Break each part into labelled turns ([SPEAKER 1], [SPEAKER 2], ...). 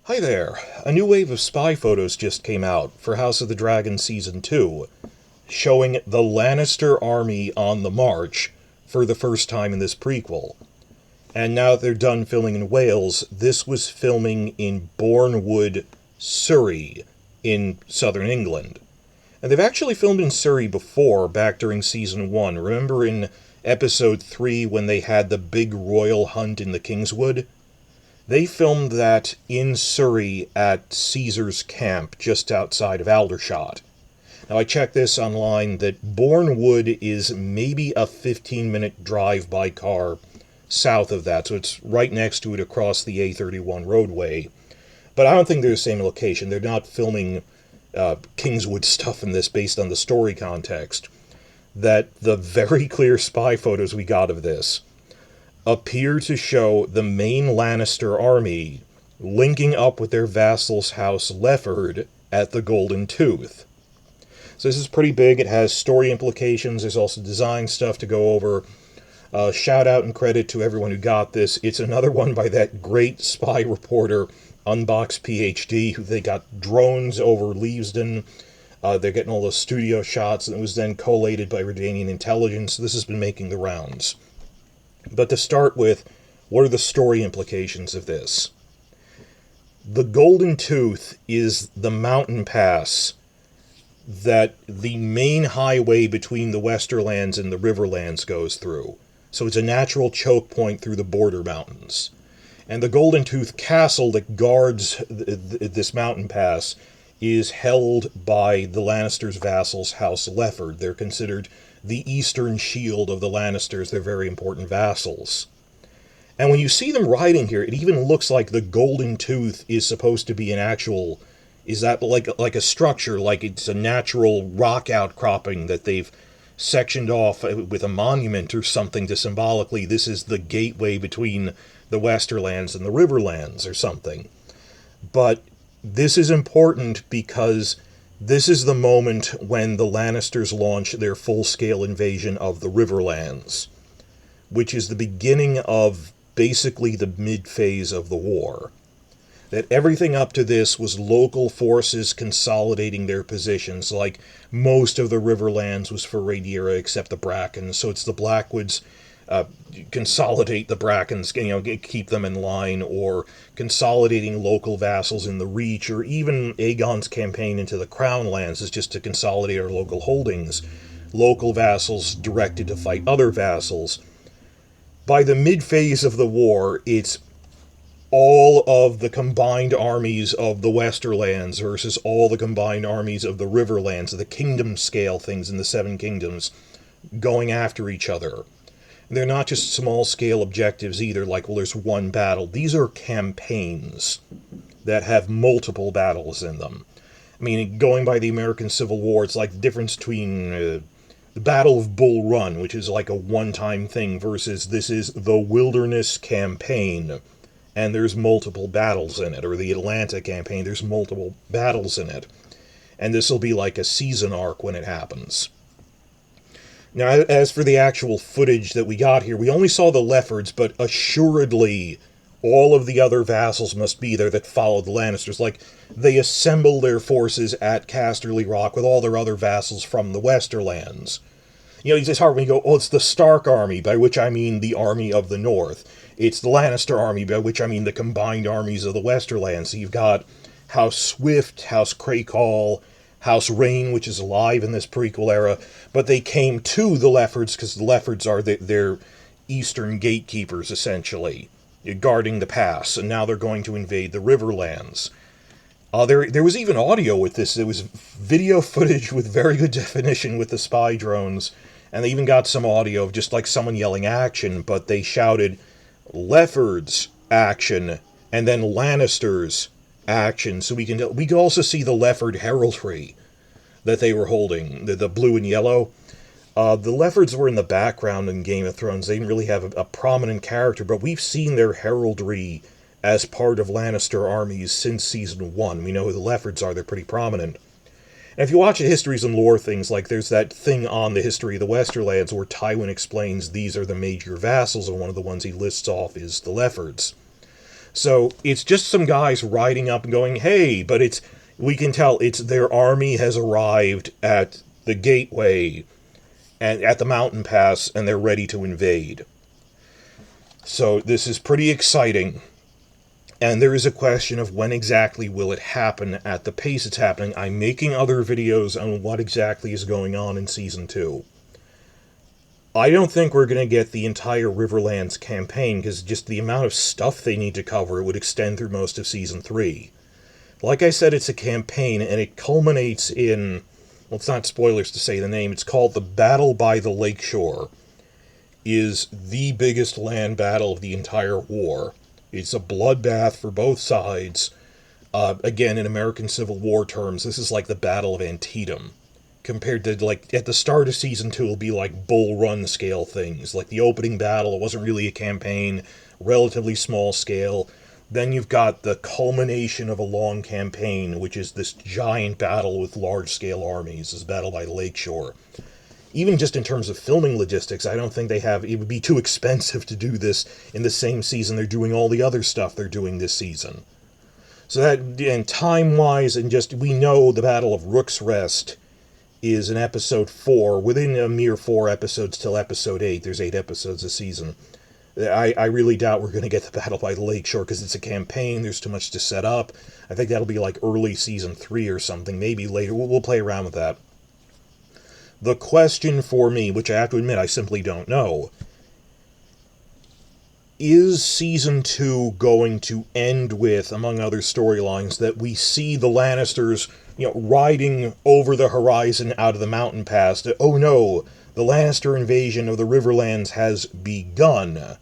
[SPEAKER 1] Hi there. A new wave of spy photos just came out for House of the Dragon Season 2, showing the Lannister army on the march for the first time in this prequel. And now that they're done filming in Wales, this was filming in Bournemouth, Surrey, in southern England. And they've actually filmed in Surrey before, back during Season 1. Remember in Episode 3 when they had the big royal hunt in the Kingswood? They filmed that in Surrey at Caesar's Camp, just outside of Aldershot. Now, I checked this online, that Bournemouth is maybe a 15-minute drive by car south of that, so it's right next to it across the A31 roadway. But I don't think they're the same location. They're not filming Kingswood stuff in this based on the story context. That the very clear spy photos we got of this appear to show the main Lannister army linking up with their vassal's House Lefford at the Golden Tooth. So this is pretty big. It has story implications. There's also design stuff to go over. Shout out and credit to everyone who got this. It's another one by that great spy reporter, Unbox PhD, who they got drones over Leavesden. They're getting all the studio shots, and it was then collated by Redanian intelligence. This has been making the rounds. But to start with, what are the story implications of this? The Golden Tooth is the mountain pass that the main highway between the Westerlands and the Riverlands goes through. So it's a natural choke point through the border mountains. And the Golden Tooth Castle that guards this mountain pass is held by the Lannisters' vassals, House Lefford. They're considered the eastern shield of the Lannisters. They're very important vassals. And when you see them riding here, it even looks like the Golden Tooth is supposed to be an actual... Is that like a structure, like it's a natural rock outcropping that they've sectioned off with a monument or something to symbolically, this is the gateway between the Westerlands and the Riverlands or something. But this is important because this is the moment when the Lannisters launch their full-scale invasion of the Riverlands, which is the beginning of basically the mid-phase of the war. That everything up to this was local forces consolidating their positions, like most of the Riverlands was for Rhaenyra except the Brackens, so it's the Blackwoods consolidate the Brackens, keep them in line, or consolidating local vassals in the Reach, or even Aegon's campaign into the Crown Lands is just to consolidate our local holdings. Local vassals directed to fight other vassals. By the mid-phase of the war, it's all of the combined armies of the Westerlands versus all the combined armies of the Riverlands, the kingdom scale things in the Seven Kingdoms, going after each other. They're not just small-scale objectives either, like, well, there's one battle. These are campaigns that have multiple battles in them. I mean, going by the American Civil War, it's like the difference between the Battle of Bull Run, which is like a one-time thing, versus this is the Wilderness Campaign, and there's multiple battles in it, or the Atlanta Campaign, there's multiple battles in it. And this will be like a season arc when it happens. Now, as for the actual footage that we got here, we only saw the Leffords, but assuredly all of the other vassals must be there that followed the Lannisters. Like, they assemble their forces at Casterly Rock with all their other vassals from the Westerlands. It's hard when you go, oh, it's the Stark army, by which I mean the army of the North. It's the Lannister army, by which I mean the combined armies of the Westerlands. So you've got House Swift, House Crakehall, House Rain, which is alive in this prequel era, but they came to the Leffords because the Leffords are their eastern gatekeepers, essentially, guarding the pass, and now they're going to invade the Riverlands. There was even audio with this. There was video footage with very good definition with the spy drones, and they even got some audio of just like someone yelling action, but they shouted Leffords action, and then Lannisters action, so we could also see the Lefford heraldry that they were holding, the blue and yellow. The Leffords were in the background in Game of Thrones. They didn't really have a prominent character, but we've seen their heraldry as part of Lannister armies since Season 1. We know who the Leffords are. They're pretty prominent. And if you watch the Histories and Lore things, like there's that thing on the history of the Westerlands where Tywin explains these are the major vassals, and one of the ones he lists off is the Leffords. So it's just some guys riding up and going, hey, but we can tell it's their army has arrived at the gateway and at the mountain pass, and they're ready to invade. So this is pretty exciting. And there is a question of when exactly will it happen at the pace it's happening. I'm making other videos on what exactly is going on in Season 2. I don't think we're going to get the entire Riverlands campaign, because just the amount of stuff they need to cover would extend through most of Season 3. Like I said, it's a campaign, and it culminates in, well, it's not spoilers to say the name, it's called the Battle by the Lakeshore. Is the biggest land battle of the entire war. It's a bloodbath for both sides. Again, in American Civil War terms, this is like the Battle of Antietam. Compared to, like, at the start of Season 2, it'll be like Bull Run scale things. Like the opening battle, it wasn't really a campaign, relatively small scale. Then you've got the culmination of a long campaign, which is this giant battle with large-scale armies, this Battle by the Lakeshore. Even just in terms of filming logistics, I don't think it would be too expensive to do this in the same season they're doing all the other stuff they're doing this season. So that, and time-wise, and just, we know the Battle of Rook's Rest is in episode 4, within a mere 4 episodes till episode 8, there's 8 episodes a season. I really doubt we're going to get the Battle by the Lakeshore, because it's a campaign, there's too much to set up. I think that'll be like early Season 3 or something, maybe later, we'll play around with that. The question for me, which I have to admit I simply don't know, is Season 2 going to end with, among other storylines, that we see the Lannisters, riding over the horizon out of the mountain pass, oh no, the Lannister invasion of the Riverlands has begun,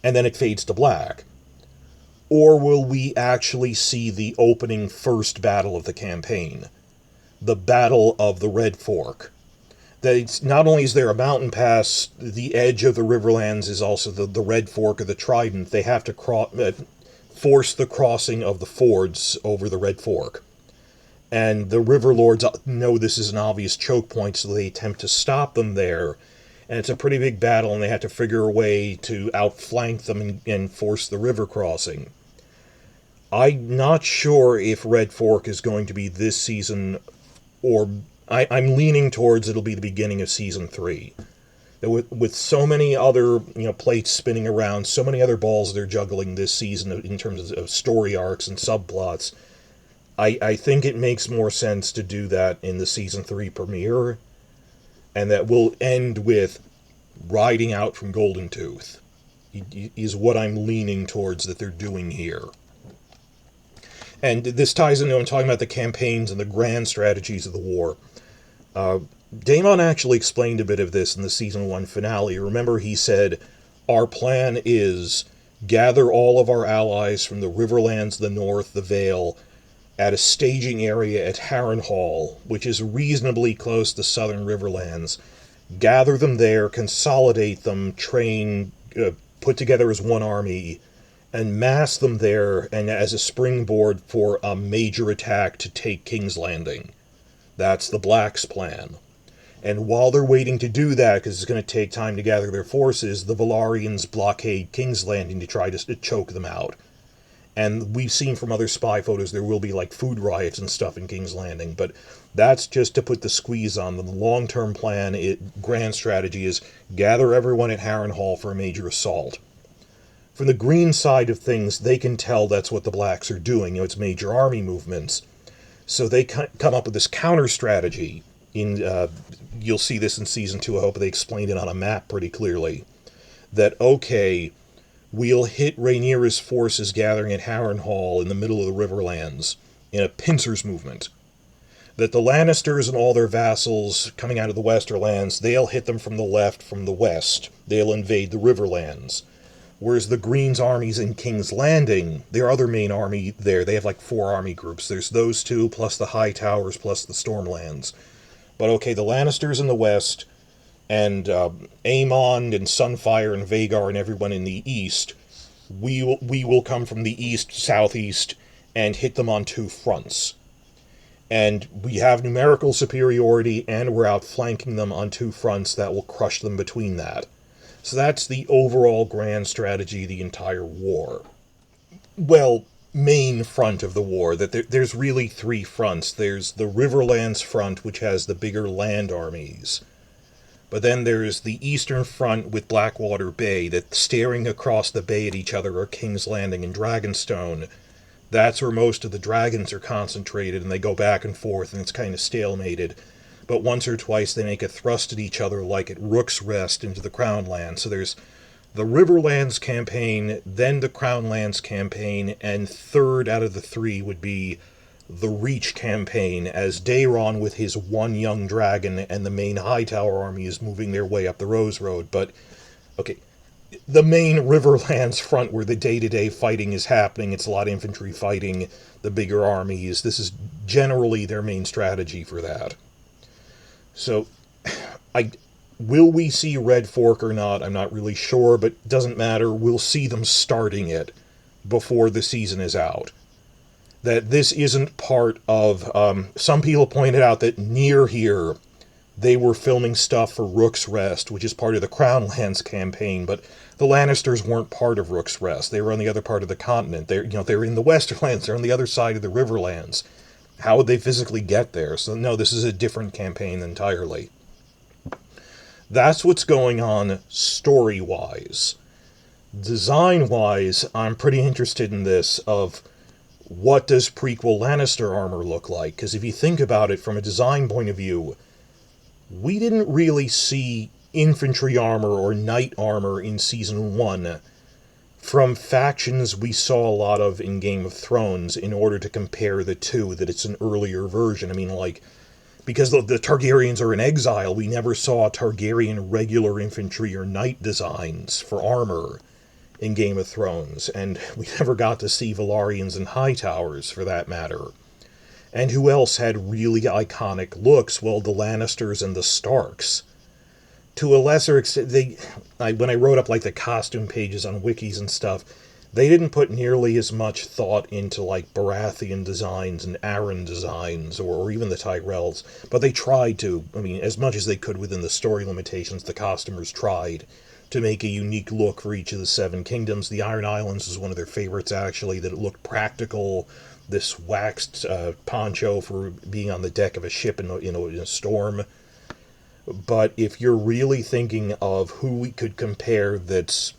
[SPEAKER 1] and then it fades to black? Or will we actually see the opening first battle of the campaign? The Battle of the Red Fork. That it's, not only is there a mountain pass, the edge of the Riverlands is also the Red Fork of the Trident. They have to force the crossing of the fords over the Red Fork. And the River Lords know this is an obvious choke point, so they attempt to stop them there. And it's a pretty big battle, and they have to figure a way to outflank them and force the river crossing. I'm not sure if Red Fork is going to be this season, or I'm leaning towards it'll be the beginning of Season 3. With so many other plates spinning around, so many other balls they're juggling this season in terms of story arcs and subplots, I think it makes more sense to do that in the Season 3 premiere, and that will end with riding out from Golden Tooth, is what I'm leaning towards that they're doing here. And this ties into, I'm talking about the campaigns and the grand strategies of the war. Daemon actually explained a bit of this in the Season 1 finale. Remember, he said, our plan is gather all of our allies from the Riverlands, the North, the Vale, at a staging area at Harrenhal, which is reasonably close to southern Riverlands. Gather them there, consolidate them, train, put together as one army, and mass them there and as a springboard for a major attack to take King's Landing. That's the Blacks' plan. And while they're waiting to do that, because it's going to take time to gather their forces, the Velaryons blockade King's Landing to try to choke them out. And we've seen from other spy photos there will be like food riots and stuff in King's Landing, but that's just to put the squeeze on them. The long-term plan, grand strategy, is gather everyone at Harrenhal for a major assault. From the green side of things, they can tell that's what the Blacks are doing. It's major army movements. So they come up with this counter-strategy. You'll see this in Season 2, I hope they explained it on a map pretty clearly. That, okay, we'll hit Rhaenyra's forces gathering at Harrenhal in the middle of the Riverlands in a pincers movement. That the Lannisters and all their vassals coming out of the Westerlands, they'll hit them from the left, from the west. They'll invade the Riverlands. Whereas the Green's armies in King's Landing, their other main army there, they have like 4 army groups. There's those 2, plus the High Towers, plus the Stormlands. But okay, the Lannisters in the west, and Aemon and Sunfire and Vhagar and everyone in the east, we will come from the east, southeast, and hit them on 2 fronts. And we have numerical superiority, and we're outflanking them on 2 fronts that will crush them between that. So that's the overall grand strategy of the entire war. well, main front of the war. That there's really three fronts. There's the Riverlands front, which has the bigger land armies. But then there's the eastern front with Blackwater Bay, that staring across the bay at each other are King's Landing and Dragonstone. That's where most of the dragons are concentrated, and they go back and forth, and it's kind of stalemated. But once or twice they make a thrust at each other, like at Rook's Rest into the Crown Lands. So there's the Riverlands campaign, then the Crown Lands campaign, and third out of the three would be the Reach campaign, as Daeron with his one young dragon and the main Hightower army is moving their way up the Rose Road. But, okay, the main Riverlands front where the day-to-day fighting is happening, it's a lot of infantry fighting, the bigger armies. This is generally their main strategy for that. So, will we see Red Fork or not? I'm not really sure, but it doesn't matter. We'll see them starting it before the season is out. That this isn't part of... some people pointed out that near here, they were filming stuff for Rook's Rest, which is part of the Crown Lands campaign, but the Lannisters weren't part of Rook's Rest. They were on the other part of the continent. They're in the Westerlands. They're on the other side of the Riverlands. How would they physically get there? So no, this is a different campaign entirely. That's what's going on story-wise. Design-wise, I'm pretty interested in this of what does prequel Lannister armor look like? Because if you think about it from a design point of view, we didn't really see infantry armor or knight armor in Season 1 from factions we saw a lot of in Game of Thrones in order to compare the two, that it's an earlier version. I mean, like, because the Targaryens are in exile, we never saw Targaryen regular infantry or knight designs for armor in Game of Thrones, and we never got to see Velaryons and Hightowers, for that matter. And who else had really iconic looks? Well, the Lannisters and the Starks. To a lesser extent, when I wrote up like the costume pages on wikis and stuff, they didn't put nearly as much thought into like Baratheon designs and Arryn designs, or even the Tyrells, but they tried to. I mean, as much as they could within the story limitations, the costumers tried to make a unique look for each of the Seven Kingdoms. The Iron Islands was one of their favorites, actually, that it looked practical. This waxed poncho for being on the deck of a ship in a storm. But if you're really thinking of who we could compare that's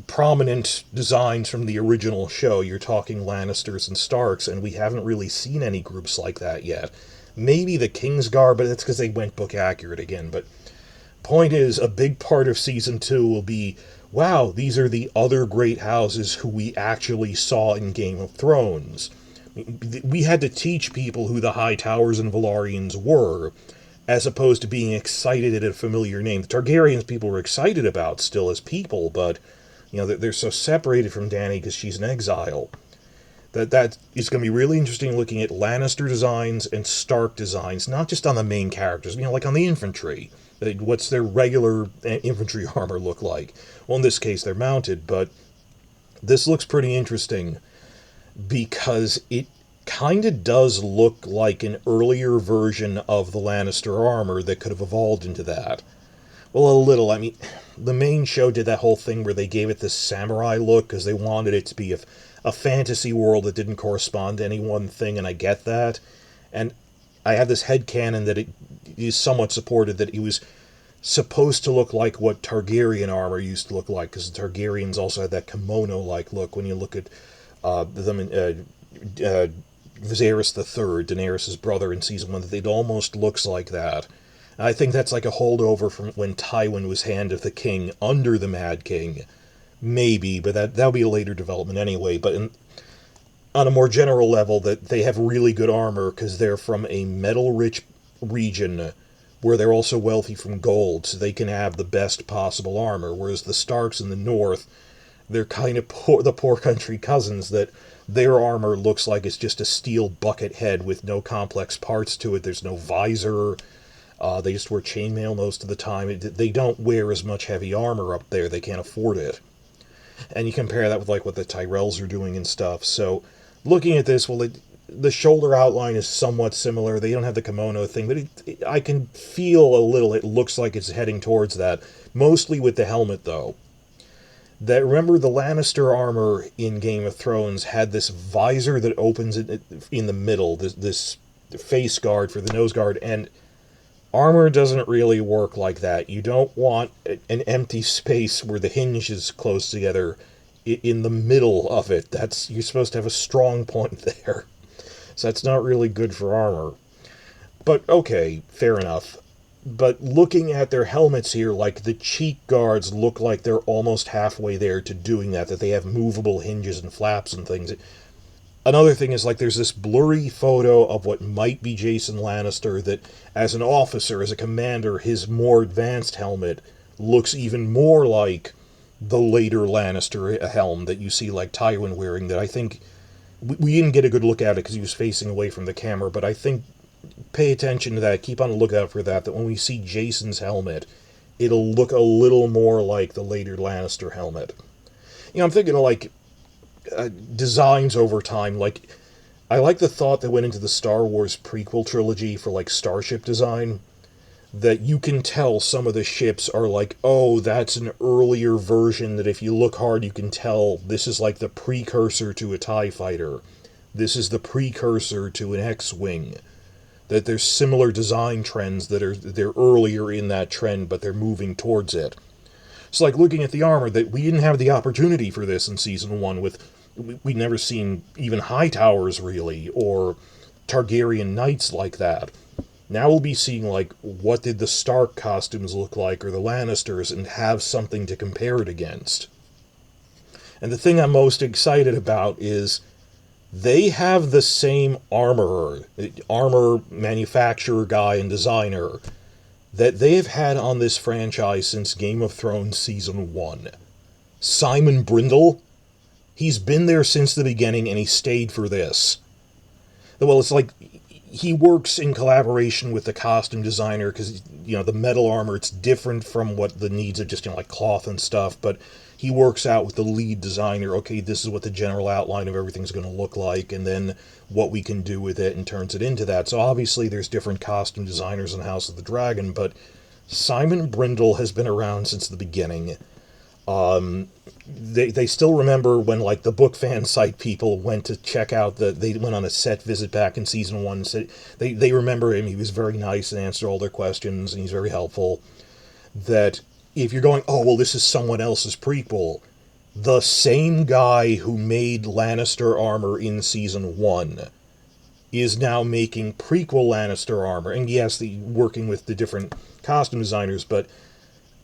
[SPEAKER 1] prominent designs from the original show, you're talking Lannisters and Starks, and we haven't really seen any groups like that yet. Maybe the Kingsguard, but that's because they went book accurate again. But point is, a big part of Season 2 will be, wow, these are the other great houses who we actually saw in Game of Thrones. We had to teach people who the Hightowers and Velaryons were, as opposed to being excited at a familiar name. The Targaryens people were excited about still as people, but they're so separated from Dany because she's in exile. That is going to be really interesting looking at Lannister designs and Stark designs, not just on the main characters, like on the infantry. What's their regular infantry armor look like? Well, in this case, they're mounted, but this looks pretty interesting because it kind of does look like an earlier version of the Lannister armor that could have evolved into that. Well, a little. I mean, the main show did that whole thing where they gave it this samurai look because they wanted it to be a fantasy world that didn't correspond to any one thing, and I get that. And I have this headcanon that it is somewhat supported that it was supposed to look like what Targaryen armor used to look like, because the Targaryens also had that kimono-like look. When you look at them in Viserys III, Daenerys' brother in Season 1, that it almost looks like that. And I think that's like a holdover from when Tywin was Hand of the King under the Mad King. Maybe, but that'll be a later development anyway. But on a more general level, that they have really good armor because they're from a metal-rich region where they're also wealthy from gold, so they can have the best possible armor. Whereas the Starks in the north, they're kind of the poor country cousins, that their armor looks like it's just a steel bucket head with no complex parts to it. There's no visor. They just wear chainmail most of the time. They don't wear as much heavy armor up there. They can't afford it. And you compare that with like what the Tyrells are doing and stuff. So looking at this, well, the shoulder outline is somewhat similar. They don't have the kimono thing, but I can feel a little, it looks like it's heading towards that. Mostly with the helmet, though. That, remember, the Lannister armor in Game of Thrones had this visor that opens in the middle, this face guard for the nose guard, and armor doesn't really work like that. You don't want an empty space where the hinge is close together in the middle of it. You're supposed to have a strong point there. So that's not really good for armor. But okay, fair enough. But looking at their helmets here, like, the cheek guards look like they're almost halfway there to doing that they have movable hinges and flaps and things. Another thing is, like, there's this blurry photo of what might be Jason Lannister that, as an officer, as a commander, his more advanced helmet looks even more like the later Lannister helm that you see, like, Tywin wearing, that I think... We didn't get a good look at it because he was facing away from the camera, but I think pay attention to that, keep on the lookout for that when we see Jason's helmet, it'll look a little more like the later Lannister helmet. I'm thinking of, like, designs over time. Like, I like the thought that went into the Star Wars prequel trilogy for, like, starship design, that you can tell some of the ships are like, oh, that's an earlier version, that if you look hard you can tell this is like the precursor to a TIE fighter. This is the precursor to an X-Wing. That there's similar design trends they're earlier in that trend, but they're moving towards it. It's like looking at the armor, that we didn't have the opportunity for this in Season 1 we'd never seen even Hightowers, really, or Targaryen knights like that. Now we'll be seeing, like, what did the Stark costumes look like, or the Lannisters, and have something to compare it against. And the thing I'm most excited about is they have the same armor manufacturer guy and designer that they've had on this franchise since Game of Thrones Season 1. Simon Brindle, he's been there since the beginning, and he stayed for this. Well, it's like, he works in collaboration with the costume designer, because, the metal armor, it's different from what the needs of just, like, cloth and stuff, but he works out with the lead designer, okay, this is what the general outline of everything's going to look like, and then what we can do with it, and turns it into that. So obviously there's different costume designers in House of the Dragon, but Simon Brindle has been around since the beginning. They still remember when, like, the book fan site people went to check out they went on a set visit back in Season 1, so they remember him. He was very nice and answered all their questions, and he's very helpful. That if you're going, oh, well, this is someone else's prequel, the same guy who made Lannister armor in Season 1 is now making prequel Lannister armor. And yes, working with the different costume designers, but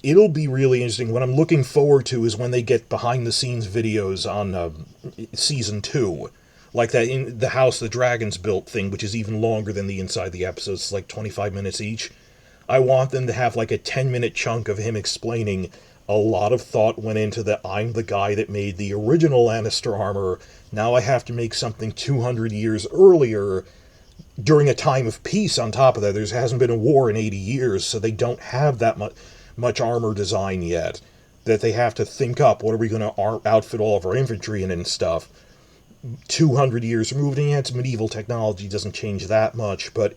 [SPEAKER 1] it'll be really interesting. What I'm looking forward to is when they get behind-the-scenes videos on Season 2. Like that in the House the Dragons Built thing, which is even longer than the inside the episodes. It's like 25 minutes each. I want them to have like a 10-minute chunk of him explaining a lot of thought went into that. I'm the guy that made the original Lannister armor. Now I have to make something 200 years earlier during a time of peace on top of that. There hasn't been a war in 80 years, so they don't have that much armor design yet. That they have to think up, what are we going to outfit all of our infantry in and stuff. 200 years removed, and it's medieval technology, doesn't change that much, but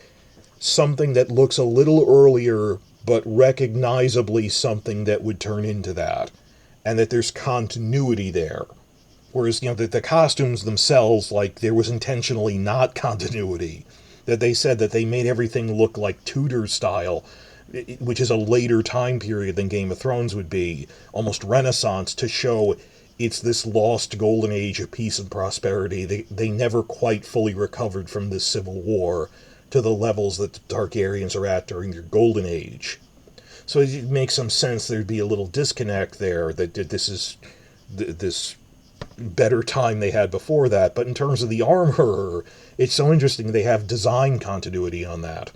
[SPEAKER 1] something that looks a little earlier, but recognizably something that would turn into that. And that there's continuity there. Whereas, the costumes themselves, like, there was intentionally not continuity. That they said that they made everything look like Tudor style, which is a later time period than Game of Thrones would be, almost Renaissance, to show it's this lost golden age of peace and prosperity. They never quite fully recovered from this civil war to the levels that the Targaryens are at during their golden age. So it makes some sense there'd be a little disconnect there, that this is this better time they had before that. But in terms of the armor, it's so interesting they have design continuity on that.